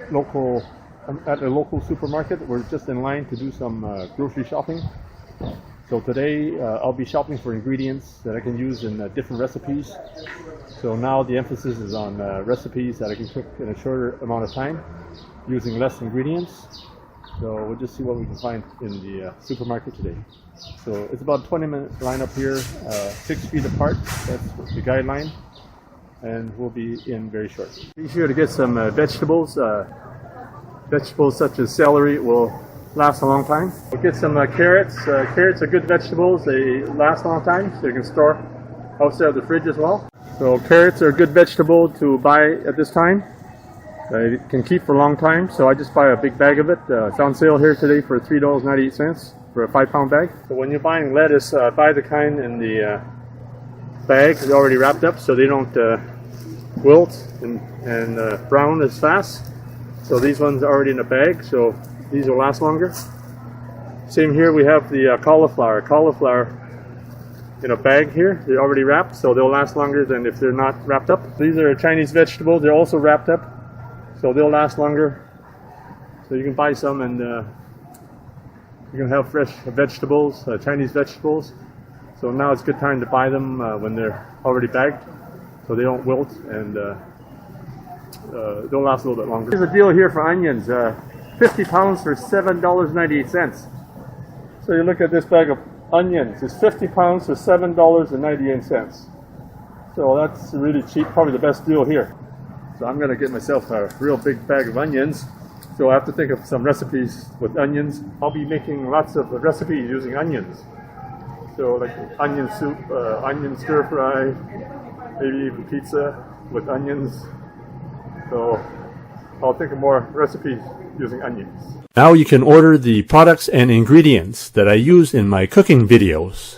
at a local supermarket. We're just in line to do some grocery shopping. So today I'll be shopping for ingredients that I can use in different recipes. So now the emphasis is on recipes that I can cook in a shorter amount of time using less ingredients. So we'll just see what we can find in the supermarket today. So it's about a 20-minute lineup here, 6 feet apart. That's the guideline, and we'll be in very short. Be sure to get some vegetables. Vegetables such as celery will last a long time. We'll get some carrots. Carrots are good vegetables. They last a long time, so you can store outside of the fridge as well. So carrots are a good vegetable to buy at this time. It can keep for a long time, so I just buy a big bag of it. It's on sale here today for $3.98 for a 5-pound bag. So when you're buying lettuce, buy the kind in the bags. They're already wrapped up so they don't wilt and brown as fast. So these ones are already in a bag, so these will last longer. Same here, we have the cauliflower. Cauliflower in a bag here. They're already wrapped, so they'll last longer than if they're not wrapped up. These are Chinese vegetables. They're also wrapped up, so they'll last longer. So you can buy some and you can have fresh vegetables, Chinese vegetables. So now it's a good time to buy them when they're already bagged, so they don't wilt and they'll last a little bit longer. Here's a deal here for onions, 50 pounds for $7.98. So you look at this bag of onions, it's 50 pounds for $7.98. So that's really cheap, probably the best deal here. So I'm going to get myself a real big bag of onions. So I have to think of some recipes with onions. I'll be making lots of recipes using onions. So like onion soup, onion stir fry, maybe even pizza with onions. So I'll think of more recipes using onions. Now you can order the products and ingredients that I use in my cooking videos.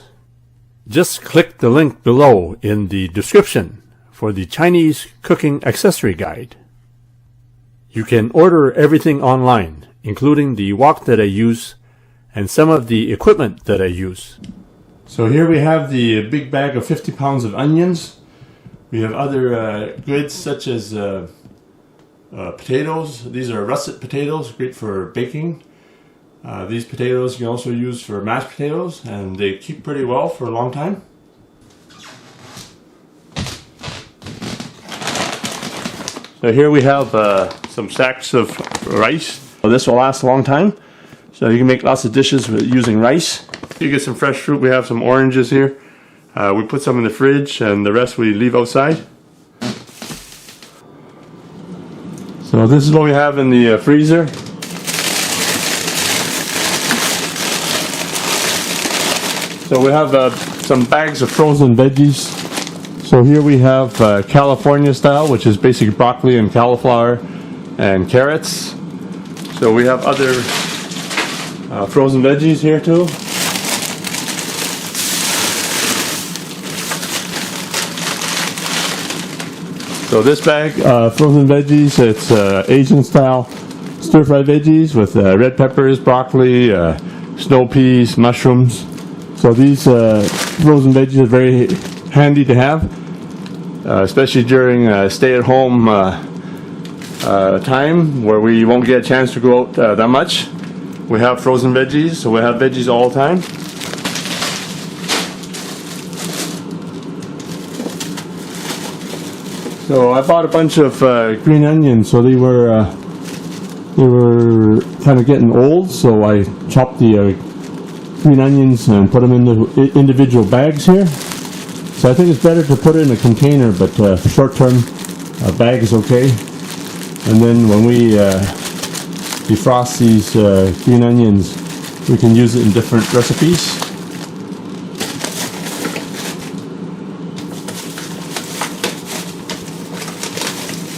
Just click the link below in the description for the Chinese cooking accessory guide. You can order everything online, including the wok that I use and some of the equipment that I use. So here we have the big bag of 50 pounds of onions. We have other goods such as potatoes. These are russet potatoes, great for baking. These potatoes you can also use for mashed potatoes, and they keep pretty well for a long time. So here we have some sacks of rice. This will last a long time, so you can make lots of dishes with using rice. You get some fresh fruit. We have some oranges here. We put some in the fridge, and the rest we leave outside. So this is what we have in the freezer. So we have some bags of frozen veggies. So here we have California style, which is basically broccoli and cauliflower and carrots. So we have other frozen veggies here too. So this bag, frozen veggies, it's Asian style stir-fried veggies with red peppers, broccoli, snow peas, mushrooms. So these frozen veggies are very handy to have, especially during stay-at-home time where we won't get a chance to go out that much. We have frozen veggies, so we have veggies all the time. So I bought a bunch of green onions. So they were kind of getting old. So I chopped the green onions and put them in the individual bags here. So I think it's better to put it in a container, but for short term, a bag is okay. And then when we defrost these green onions, we can use it in different recipes.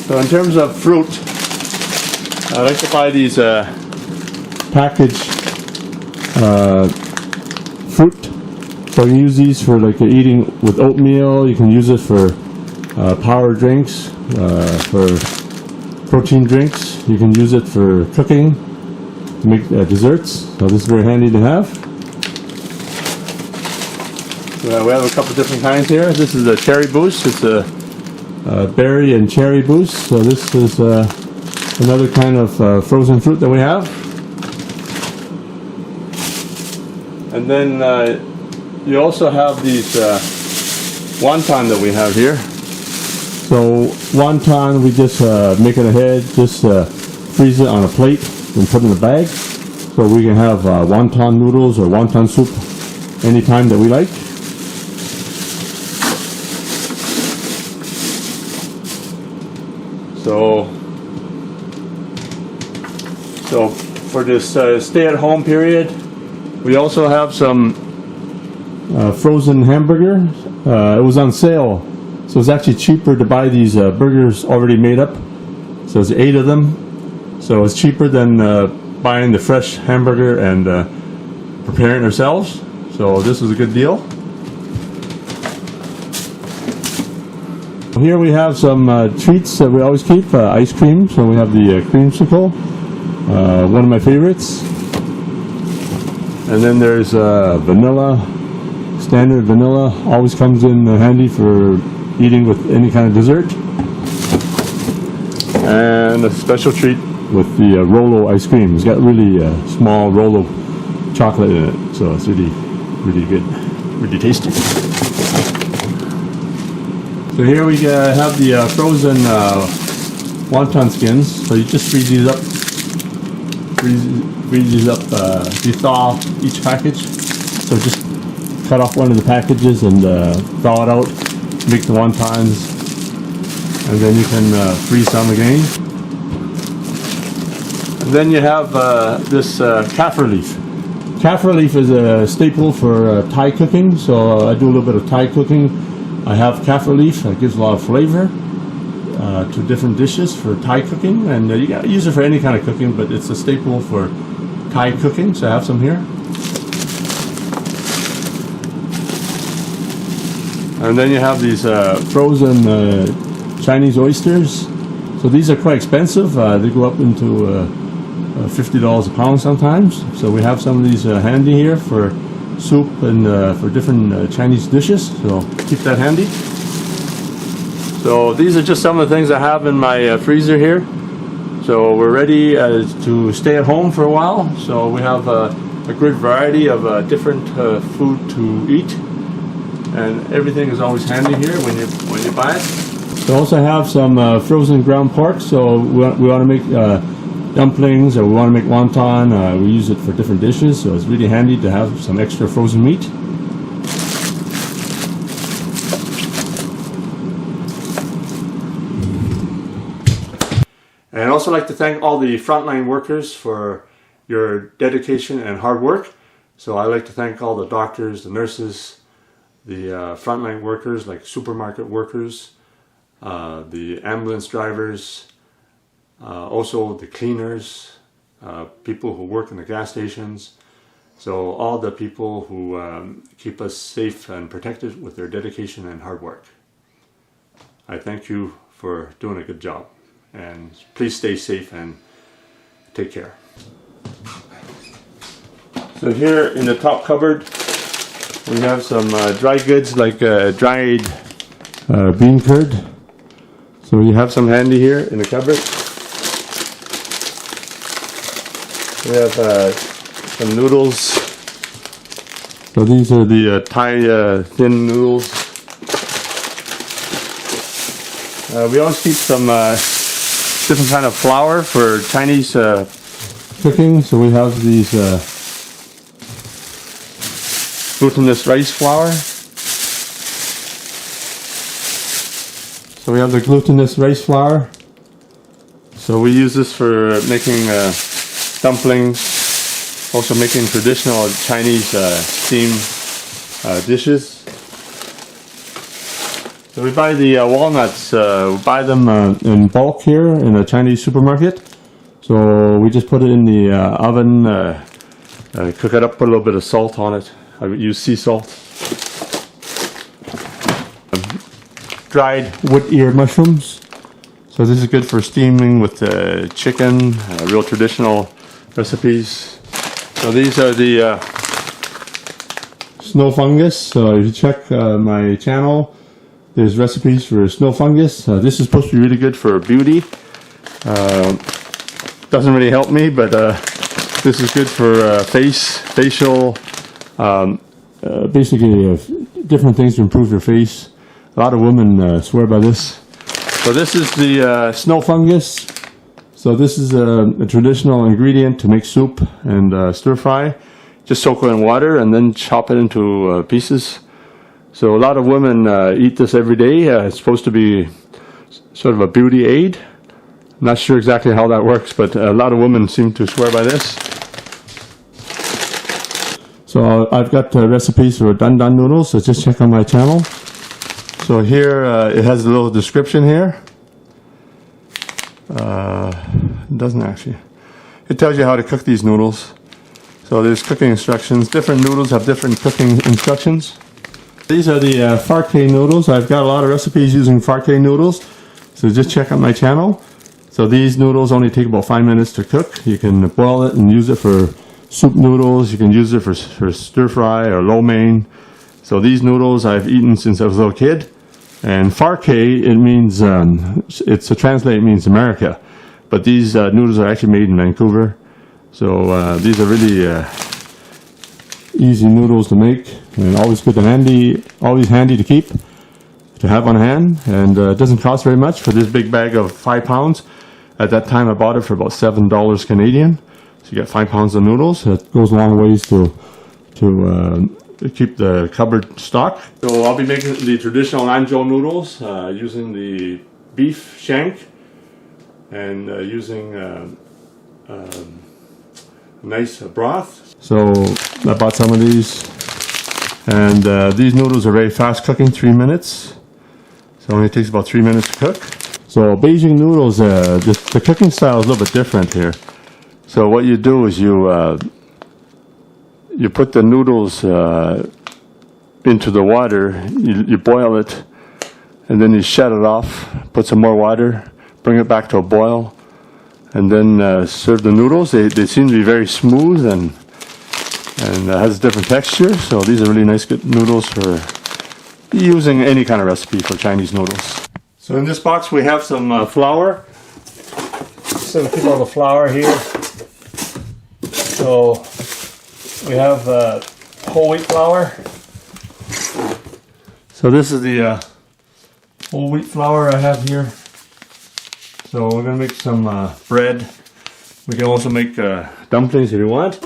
So in terms of fruit, I like to buy these packaged fruit. So you can use these for like eating with oatmeal. You can use it for power drinks, for protein drinks. You can use it for cooking, to make desserts. So this is very handy to have. We have a couple different kinds here. This is a cherry boost. It's a berry and cherry boost. So this is another kind of frozen fruit that we have. And then you also have these wonton that we have here. So wonton, we just make it ahead, just freeze it on a plate and put it in a bag. So we can have wonton noodles or wonton soup anytime that we like. So for this stay-at-home period, we also have some frozen hamburger. It was on sale, so it's actually cheaper to buy these burgers already made up. So there's 8 of them. So it's cheaper than buying the fresh hamburger and preparing it ourselves. So this is a good deal. Here we have some treats that we always keep, ice cream. So we have the creamsicle, one of my favorites. And then there's vanilla, standard vanilla, always comes in handy for eating with any kind of dessert. And a special treat with the Rolo ice cream. It's got really small Rolo chocolate in it, so it's really, really good, really tasty. So here we have the frozen wonton skins. So you just freeze these up. Freeze these up. You thaw each package. So just cut off one of the packages and thaw it out. Make the wontons, and then you can freeze some again. And then you have this kaffir leaf. Kaffir leaf is a staple for Thai cooking. So I do a little bit of Thai cooking. I have kaffir leaf. It gives a lot of flavor to different dishes for Thai cooking, and you can use it for any kind of cooking, but it's a staple for Thai cooking, so I have some here. And then you have these frozen Chinese oysters. So these are quite expensive. They go up into $50 a pound sometimes. So we have some of these handy here for soup and for different Chinese dishes, so keep that handy. So these are just some of the things I have in my freezer here. So we're ready to stay at home for a while. So we have a great variety of different food to eat, and everything is always handy here when you buy it. We also have some frozen ground pork. So we want to make dumplings, or we want to make wonton. We use it for different dishes, so it's really handy to have some extra frozen meat. And I'd also like to thank all the frontline workers for your dedication and hard work. So I'd like to thank all the doctors, the nurses, the frontline workers like supermarket workers, the ambulance drivers, also the cleaners, people who work in the gas stations. So all the people who keep us safe and protected with their dedication and hard work. I thank you for doing a good job. And please stay safe and take care. So here in the top cupboard, we have some dry goods like dried bean curd. So you have some handy here in the cupboard. We have some noodles. So these are the Thai thin noodles. We always keep some different kind of flour for Chinese cooking. So we have these glutinous rice flour. So we have the glutinous rice flour. So we use this for making dumplings, also making traditional Chinese steamed dishes. So we buy the walnuts, we buy them in bulk here in a Chinese supermarket. So we just put it in the oven, cook it up, put a little bit of salt on it. I would use sea salt. Dried wood ear mushrooms. So this is good for steaming with chicken, real traditional recipes. So these are the snow fungus. So if you check my channel, there's recipes for snow fungus. This is supposed to be really good for beauty. doesn't really help me, but this is good for facial, basically different things to improve your face. A lot of women swear by this. So this is the snow fungus. So this is a traditional ingredient to make soup and stir fry. Just soak it in water and then chop it into pieces. So a lot of women eat this every day. It's supposed to be sort of a beauty aid. I'm not sure exactly how that works, but a lot of women seem to swear by this. So I've got recipes for Dan Dan noodles, so just check on my channel. So here it has a little description here. It doesn't actually. It tells you how to cook these noodles. So there's cooking instructions. Different noodles have different cooking instructions. These are the Farke noodles. I've got a lot of recipes using Farke noodles. So just check out my channel. So these noodles only take about 5 minutes to cook. You can boil it and use it for soup noodles. You can use it for stir fry or lo mein. So these noodles I've eaten since I was a little kid. And Farke, it means, it's a translate, it means America. But these noodles are actually made in Vancouver. So these are really easy noodles to make, and always good and handy, always handy to keep, to have on hand. And it doesn't cost very much for this big bag of 5 pounds. At that time I bought it for about $7 Canadian. So you get 5 pounds of noodles. It goes a long ways to keep the cupboard stocked. So I'll be making the traditional Lanzhou noodles using the beef shank and using nice broth. So I bought some of these, and these noodles are very fast cooking, 3 minutes. So it only takes about 3 minutes to cook. So Beijing noodles, the cooking style is a little bit different here. So what you do is you put the noodles into the water, you boil it, and then you shut it off, put some more water, bring it back to a boil, and then serve the noodles. They seem to be very smooth and has a different texture. So these are really nice good noodles for using any kind of recipe for Chinese noodles. So in this box we have some flour. So we keep all the flour here. So we have whole wheat flour. So this is the whole wheat flour I have here. So we're going to make some bread. We can also make dumplings if you want.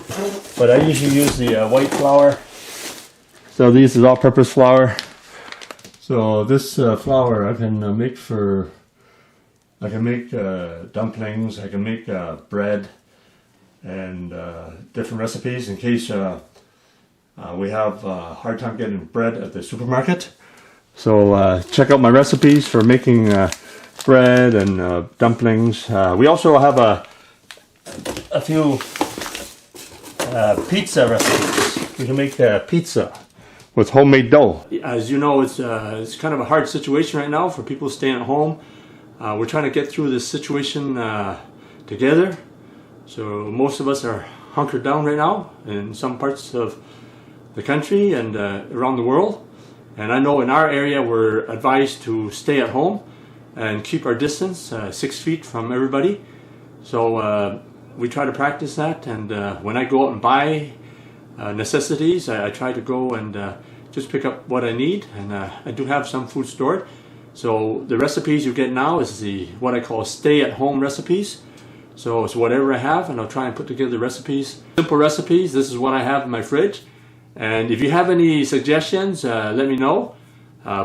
But I usually use the white flour. So this is all-purpose flour. So this flour I can make for, I can make dumplings, I can make bread and different recipes in case we have a hard time getting bread at the supermarket. So check out my recipes for making bread and dumplings. We also have a few pizza recipes. We can make pizza with homemade dough. As you know, it's kind of a hard situation right now for people staying at home. We're trying to get through this situation together. So most of us are hunkered down right now in some parts of the country and around the world. And I know in our area we're advised to stay at home and keep our distance 6 feet from everybody. So we try to practice that, and when I go out and buy necessities, I try to go and just pick up what I need, and I do have some food stored. So the recipes you get now is what I call stay-at-home recipes. So it's whatever I have, and I'll try and put together recipes. Simple recipes, this is what I have in my fridge. And if you have any suggestions, let me know.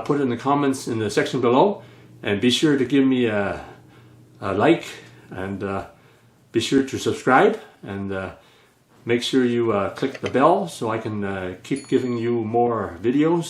Put it in the comments in the section below. And be sure to give me a like, and be sure to subscribe, and make sure you click the bell so I can keep giving you more videos.